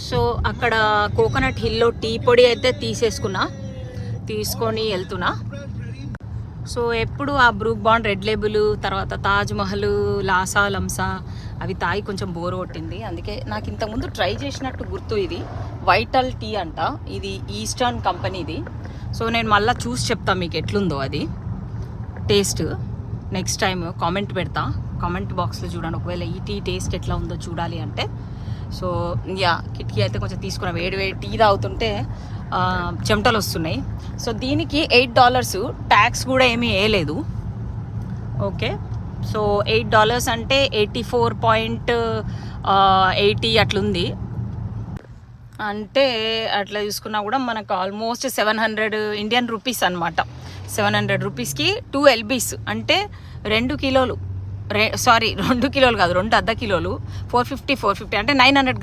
So అక్కడ coconut హిల్లో tea పొడి అయితే తీసుకొని వెళ్తున్నా. సో ఎప్పుడు ఆ బ్రూక్ బాండ్, రెడ్ లేబుల్, తర్వాత తాజ్ మహల్, లాసా లంసా అవి తాగి కొంచెం బోర్ కొట్టింది. అందుకే నాకు ఇంతకుముందు ట్రై చేసినట్టు గుర్తు. ఇది వైటల్ టీ అంట, ఇది ఈస్టర్న్ కంపెనీది. సో నేను మళ్ళీ చూసి చెప్తాను మీకు ఎట్లుందో అది టేస్ట్. నెక్స్ట్ టైం కామెంట్ పెడతా, కామెంట్ బాక్స్లో చూడండి ఒకవేళ ఈ టీ టేస్ట్ ఎట్లా ఉందో చూడాలి అంటే. సో యా, కిటికీ అయితే కొంచెం తీసుకున్నాం. వేడి టీ తాగుతుంటే చెమటలు వస్తున్నాయి. సో దీనికి $8, ట్యాక్స్ కూడా ఏమీ వేయలేదు. ఓకే, సో $8 అంటే 84.80 అట్లుంది. అంటే అట్లా చూసుకున్నా కూడా మనకు ఆల్మోస్ట్ 700 ఇండియన్ రూపీస్ అనమాట. 700 రూపీస్కి 2 LBs అంటే 2 కిలోలు, 2 కిలోలు కాదు, 2 అర్ధ కిలోలు, 450 అంటే 900